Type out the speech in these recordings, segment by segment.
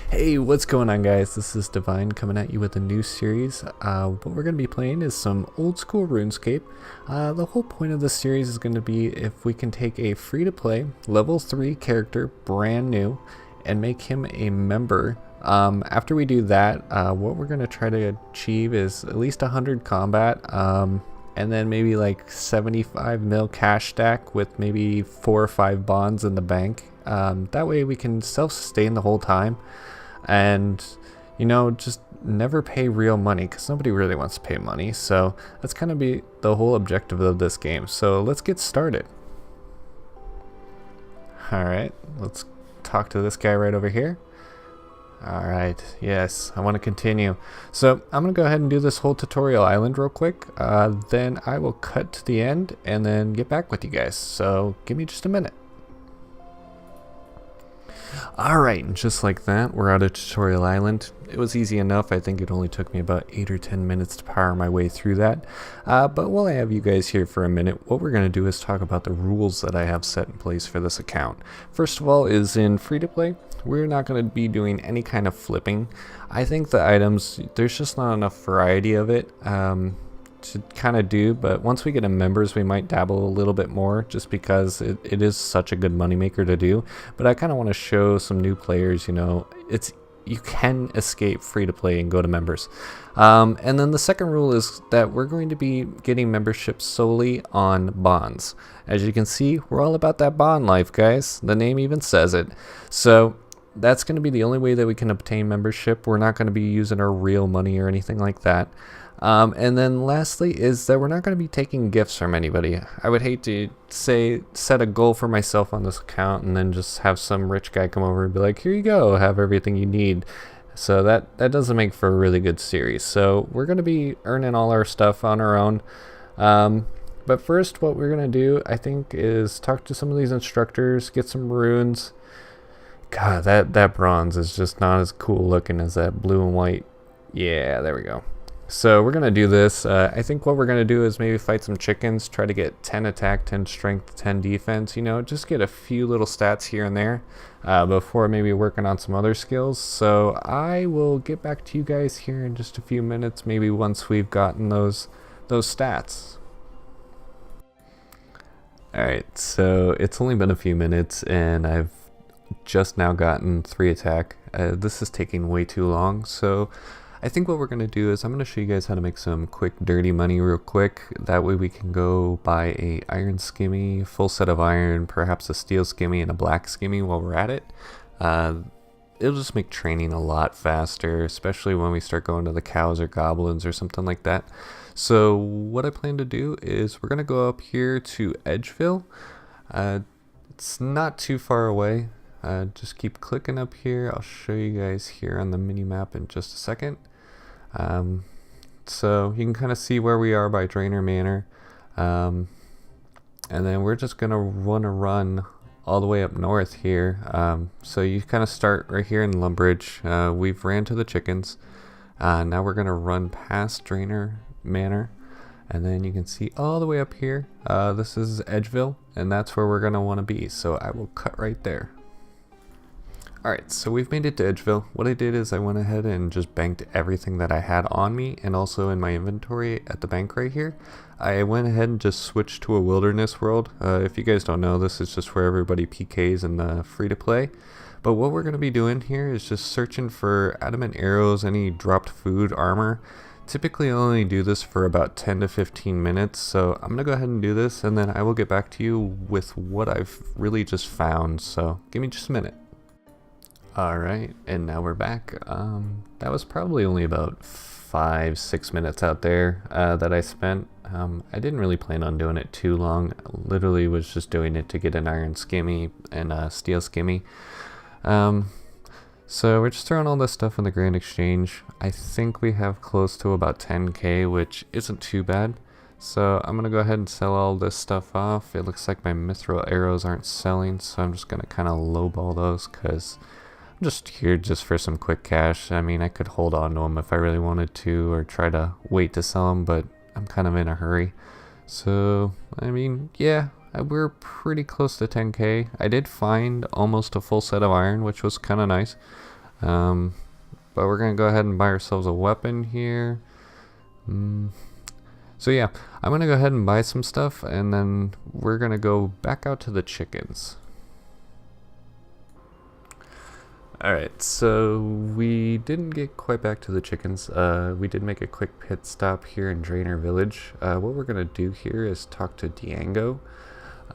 Hey, what's going on, guys? This is Divine coming at you with a new series. What we're going to be playing is some old school RuneScape. The whole point of this series is going to be if we can take a free-to-play level 3 character, brand new, and make him a member. After we do that, what we're going to try to achieve is at least 100 combat, and then maybe like 75 mil cash stack with maybe 4 or 5 bonds in the bank. That way we can self-sustain the whole time. And just never pay real money because nobody really wants to pay money. So that's kind of be the whole objective of this game. So let's get started. Alright, let's talk to this guy right over here. Alright, yes, I want to continue. So I'm going to go ahead and do this whole tutorial island real quick. Then I will cut to the end and then get back with you guys. So give me just a minute. Alright, and just like that, we're out of Tutorial Island. It was easy enough. I think it only took me about 8 or 10 minutes to power my way through that. But while I have you guys here for a minute, what we're going to do is talk about the rules that I have set in place for this account. First of all is in free-to-play, we're not going to be doing any kind of flipping. I think the items, there's just not enough variety of it to kind of do, but once we get in members we might dabble a little bit more just because it is such a good moneymaker to do. But I kind of want to show some new players, you can escape free to play and go to members. And then the second rule is that we're going to be getting membership solely on bonds. As you can see, we're all about that bond life, guys. The name even says it. So that's going to be the only way that we can obtain membership. We're not going to be using our real money or anything like that. And then lastly is that we're not going to be taking gifts from anybody. I would hate to set a goal for myself on this account and then just have some rich guy come over and be like, here you go, have everything you need. So that doesn't make for a really good series. So we're going to be earning all our stuff on our own. But first what we're going to do, I think, is talk to some of these instructors, get some runes. God, that bronze is just not as cool looking as that blue and white. Yeah, there we go. So we're going to do this. I think what we're going to do is maybe fight some chickens, try to get 10 attack, 10 strength, 10 defense, just get a few little stats here and there before maybe working on some other skills. So I will get back to you guys here in just a few minutes, maybe once we've gotten those stats. Alright, so it's only been a few minutes and I've just now gotten 3 attack. This is taking way too long, so I think what we're going to do is I'm going to show you guys how to make some quick dirty money real quick. That way we can go buy a iron skimmy, full set of iron, perhaps a steel skimmy and a black skimmy while we're at it. It'll just make training a lot faster, especially when we start going to the cows or goblins or something like that. So what I plan to do is we're going to go up here to Edgeville. It's not too far away. Just keep clicking up here. I'll show you guys here on the mini map in just a second. So you can kind of see where we are by Drainer Manor, and then we're just gonna run all the way up north here. So you kind of start right here in Lumbridge. We've ran to the chickens. Now we're gonna run past Drainer Manor, and then you can see all the way up here. This is Edgeville, and that's where we're gonna want to be. So I will cut right there. Alright, so we've made it to Edgeville. What I did is I went ahead and just banked everything that I had on me and also in my inventory at the bank right here. I went ahead and just switched to a wilderness world. If you guys don't know, this is just where everybody PKs in the free-to-play. But what we're going to be doing here is just searching for adamant arrows, any dropped food, armor. Typically I only do this for about 10 to 15 minutes, so I'm going to go ahead and do this and then I will get back to you with what I've really just found. So give me just a minute. Alright, and now we're back. That was probably only about 5-6 minutes out there that I spent. I didn't really plan on doing it too long. Literally was just doing it to get an iron skimmy and a steel skimmy. So we're just throwing all this stuff in the Grand Exchange. I think we have close to about 10k, which isn't too bad. So I'm going to go ahead and sell all this stuff off. It looks like my mithril arrows aren't selling, so I'm just going to kind of lowball those because I'm just here just for some quick cash. I mean, I could hold on to them if I really wanted to or try to wait to sell them, but I'm kind of in a hurry. So, I mean, yeah, we're pretty close to 10k. I did find almost a full set of iron, which was kind of nice. But we're going to go ahead and buy ourselves a weapon here. So yeah, I'm going to go ahead and buy some stuff, and then we're going to go back out to the chickens. Alright, so we didn't get quite back to the chickens. We did make a quick pit stop here in Drainer Village. What we're going to do here is talk to Diango.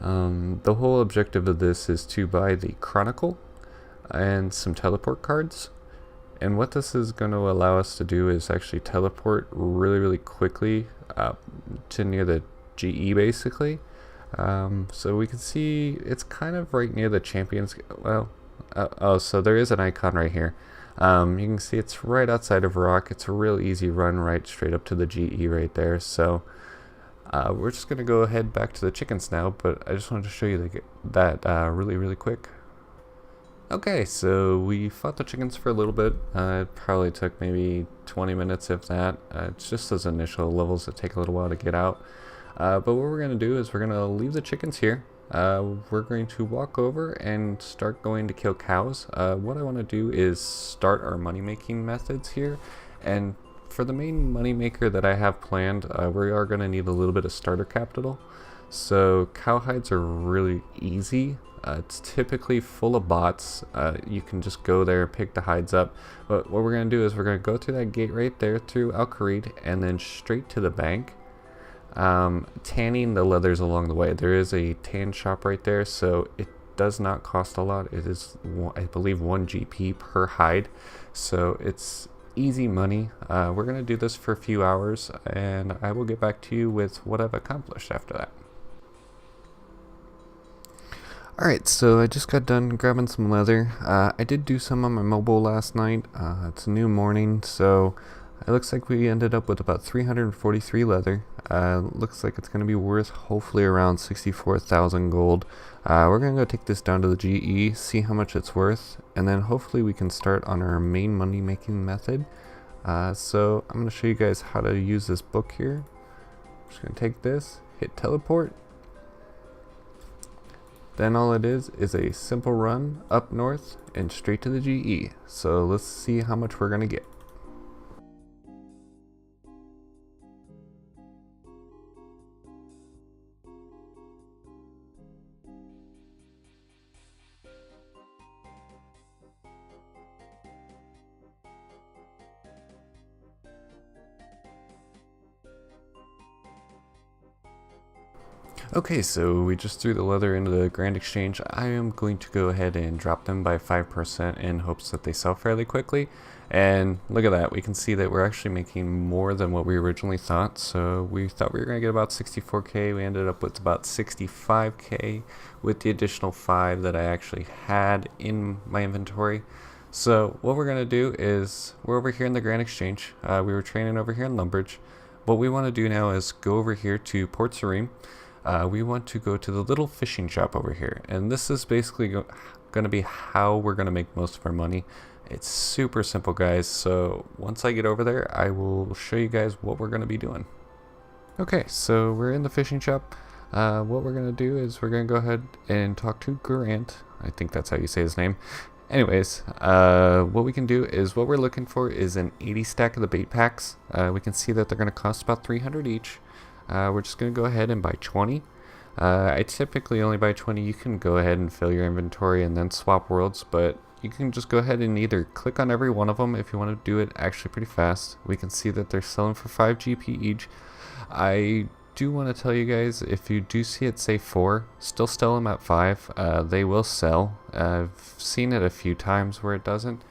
The whole objective of this is to buy the Chronicle and some teleport cards. And what this is going to allow us to do is actually teleport really quickly to near the GE basically. So we can see it's kind of right near the champions. Well, oh, so there is an icon right here. You can see it's right outside of Rock. It's a real easy run right straight up to the GE right there. So we're just going to go ahead back to the chickens now, but I just wanted to show you that really quick. Okay, so we fought the chickens for a little bit. It probably took maybe 20 minutes, if that. It's just those initial levels that take a little while to get out. But what we're going to do is we're going to leave the chickens here. We're going to walk over and start going to kill cows. What I want to do is start our money-making methods here. And for the main money maker that I have planned, we are going to need a little bit of starter capital. So cow hides are really easy. It's typically full of bots. You can just go there and pick the hides up. But what we're going to do is we're going to go through that gate right there through Al Kharid and then straight to the bank. Tanning the leathers along the way. There is a tan shop right there, so it does not cost a lot. It is, I believe, 1 GP per hide. So it's easy money. We're going to do this for a few hours, and I will get back to you with what I've accomplished after that. Alright, so I just got done grabbing some leather. I did do some on my mobile last night. It's a new morning, so it looks like we ended up with about 343 leather. Looks like it's going to be worth hopefully around 64,000 gold. We're going to go take this down to the GE, see how much it's worth, and then hopefully we can start on our main money making method. So I'm going to show you guys how to use this book here. I'm just going to take this, hit teleport. Then all it is a simple run up north and straight to the GE. So let's see how much we're going to get. Okay, so we just threw the leather into the Grand Exchange. I am going to go ahead and drop them by 5% in hopes that they sell fairly quickly. And look at that, we can see that we're actually making more than what we originally thought. So we thought we were going to get about 64k, we ended up with about 65k with the additional 5 that I actually had in my inventory. So what we're going to do is, we're over here in the Grand Exchange. We were training over here in Lumbridge. What we want to do now is go over here to Port Serene. We want to go to the little fishing shop over here, and this is basically going to be how we're going to make most of our money. It's super simple, guys, so once I get over there I will show you guys what we're going to be doing. Okay, so we're in the fishing shop. What we're going to do is we're going to go ahead and talk to Grant. I think that's how you say his name. Anyways, what we can do is, what we're looking for is an 80 stack of the bait packs. We can see that they're going to cost about 300 each. We're just going to go ahead and buy 20. I typically only buy 20. You can go ahead and fill your inventory and then swap worlds, but you can just go ahead and either click on every one of them if you want to do it actually pretty fast. We can see that they're selling for 5 GP each. I do want to tell you guys, if you do see it say 4, still sell them at 5. They will sell. I've seen it a few times where it doesn't.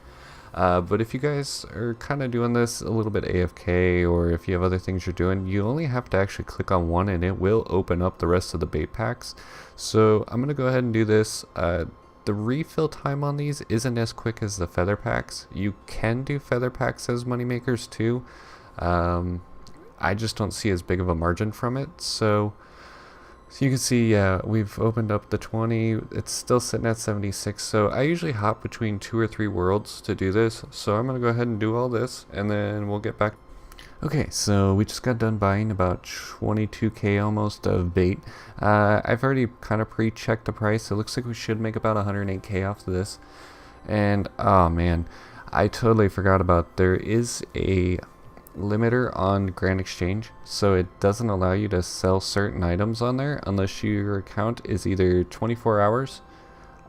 But if you guys are kind of doing this a little bit AFK, or if you have other things you're doing, you only have to actually click on one and it will open up the rest of the bait packs. So I'm going to go ahead and do this. The refill time on these isn't as quick as the feather packs. You can do feather packs as moneymakers too. I just don't see as big of a margin from it. So you can see, we've opened up the 20, it's still sitting at 76, so I usually hop between 2 or 3 worlds to do this, so I'm going to go ahead and do all this, and then we'll get back. Okay, so we just got done buying about 22k almost of bait. I've already kind of pre-checked the price. It looks like we should make about 108k off of this, and oh man, I totally forgot about there is a limiter on Grand Exchange, so it doesn't allow you to sell certain items on there unless your account is either 24 hours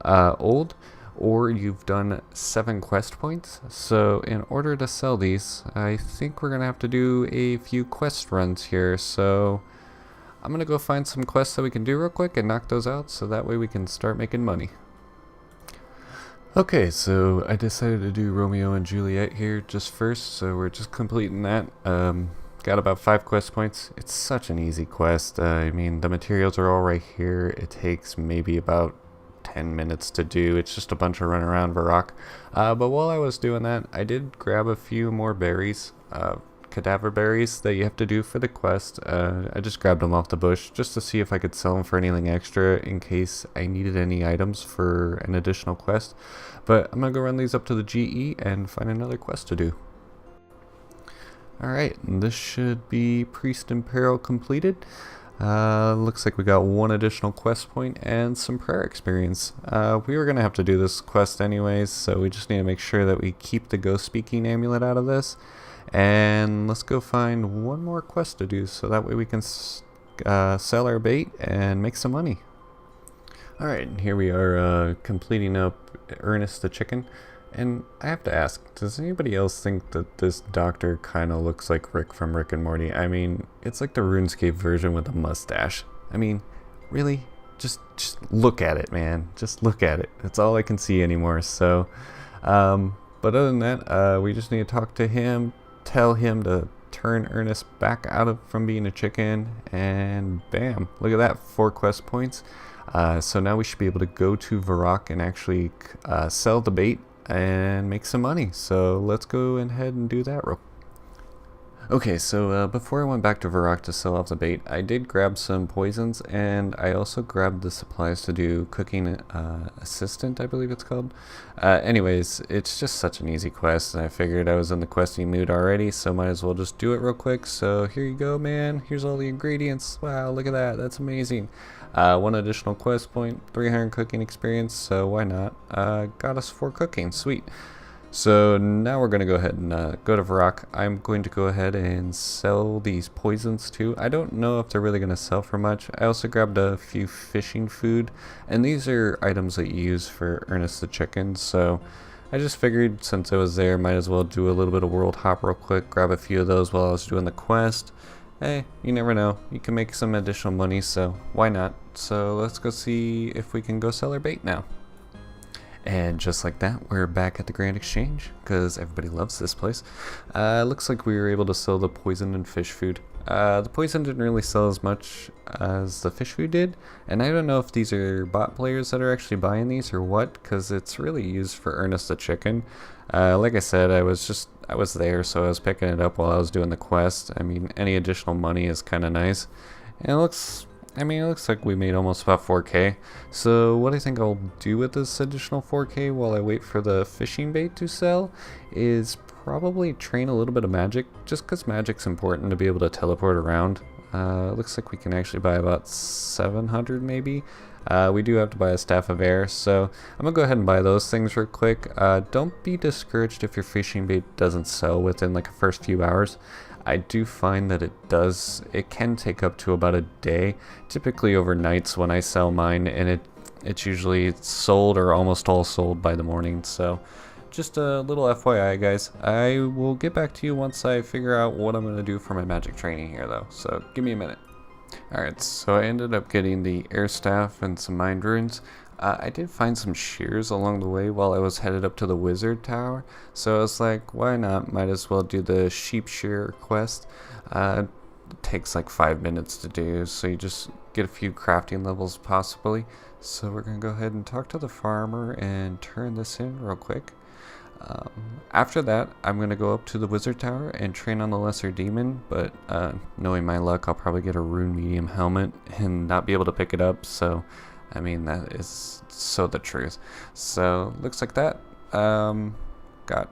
old or you've done 7 quest points. So in order to sell these, I think we're gonna have to do a few quest runs here. So I'm gonna go find some quests that we can do real quick and knock those out so that way we can start making money. Okay, so I decided to do Romeo and Juliet here just first, so we're just completing that. Got about 5 quest points. It's such an easy quest. I mean, the materials are all right here. It takes maybe about 10 minutes to do. It's just a bunch of run around Varrock. But while I was doing that, I did grab a few more berries, cadaver berries that you have to do for the quest. I just grabbed them off the bush just to see if I could sell them for anything extra in case I needed any items for an additional quest. But I'm gonna go run these up to the GE and find another quest to do. Alright, this should be Priest in Peril completed. Looks like we got 1 additional quest point and some prayer experience. We were gonna have to do this quest anyways, so we just need to make sure that we keep the ghost speaking amulet out of this. And let's go find 1 more quest to do so that way we can sell our bait and make some money. Alright, here we are completing up Ernest the Chicken. And I have to ask, does anybody else think that this doctor kind of looks like Rick from Rick and Morty? I mean, it's like the RuneScape version with a mustache. I mean, really? Just look at it, man. Just look at it. That's all I can see anymore. So, but other than that, we just need to talk to him, tell him to turn Ernest back from being a chicken, and bam, look at that, 4 quest points. So now we should be able to go to Varrock and actually sell the bait and make some money. So let's go ahead and do that real. Okay, so before I went back to Varrock to sell off the bait, I did grab some poisons, and I also grabbed the supplies to do cooking assistant, I believe it's called. Anyways, it's just such an easy quest, and I figured I was in the questing mood already, so might as well just do it real quick. So here you go, man. Here's all the ingredients. Wow, look at that. That's amazing. 1 additional quest point, 300 cooking experience, so why not? Got us 4 cooking. Sweet. So now we're going to go ahead and go to Varrock. I'm going to go ahead and sell these poisons too. I don't know if they're really going to sell for much. I also grabbed a few fishing food, and these are items that you use for Ernest the Chicken. So I just figured since I was there, might as well do a little bit of world hop real quick, grab a few of those while I was doing the quest. Hey, you never know. You can make some additional money, so why not? So let's go see if we can go sell our bait now. And just like that, we're back at the Grand Exchange, because everybody loves this place. Looks like we were able to sell the poison and fish food. The poison didn't really sell as much as the fish food did, and I don't know if these are bot players that are actually buying these or what, because it's really used for Ernest the Chicken. Like I said, I was there, so I was picking it up while I was doing the quest. I mean, any additional money is kind of nice. And it looks like we made almost about 4K. So what I think I'll do with this additional 4K while I wait for the fishing bait to sell is probably train a little bit of magic, just because magic's important to be able to teleport around. Looks like we can actually buy about 700 maybe. We do have to buy a Staff of Air, so I'm gonna go ahead and buy those things real quick. Don't be discouraged if your fishing bait doesn't sell within like the first few hours. I do find that it can take up to about a day, typically overnights when I sell mine, and it's usually sold or almost all sold by the morning. So just a little FYI, guys. I will get back to you once I figure out what I'm going to do for my magic training here, though, so give me a minute. Alright, so I ended up getting the air staff and some mind runes. I did find some shears along the way while I was headed up to the wizard tower, so I was like, why not? Might as well do the sheep shearer quest. It takes like 5 minutes to do, so you just get a few crafting levels possibly. So we're gonna go ahead and talk to the farmer and turn this in real quick. After that, I'm gonna go up to the wizard tower and train on the lesser demon, but knowing my luck, I'll probably get a rune medium helmet and not be able to pick it up, so I mean, that is so the truth. So looks like that. Got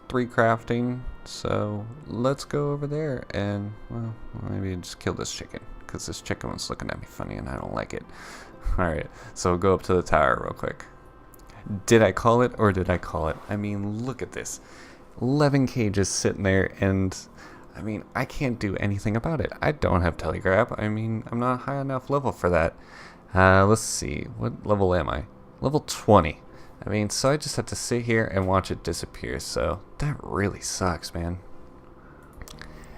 3 crafting, so let's go over there and, well, maybe just kill this chicken, because this chicken was looking at me funny and I don't like it. Alright, so we'll go up to the tower real quick. Did I call it or did I call it? I mean, look at this. 11k just sitting there, and I mean, I can't do anything about it. I don't have telegraph. I mean, I'm not high enough level for that. Let's see. What level am I? Level 20. I mean, so I just have to sit here and watch it disappear. So that really sucks, man.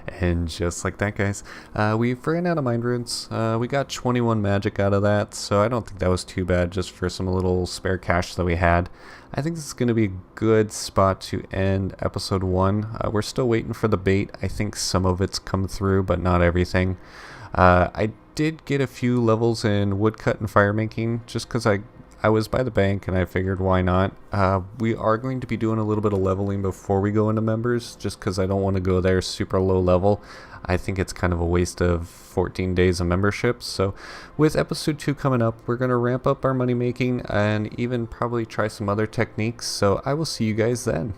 And just like that, guys, we ran out of mind runes. We got 21 magic out of that, so I don't think that was too bad, just for some little spare cash that we had. I think this is going to be a good spot to end episode 1. We're still waiting for the bait. I think some of it's come through, but not everything. I did get a few levels in woodcut and fire making, just because I was by the bank and I figured why not. We are going to be doing a little bit of leveling before we go into members, just because I don't want to go there super low level. I think it's kind of a waste of 14 days of membership. So with episode 2 coming up, we're going to ramp up our money making and even probably try some other techniques. So I will see you guys then.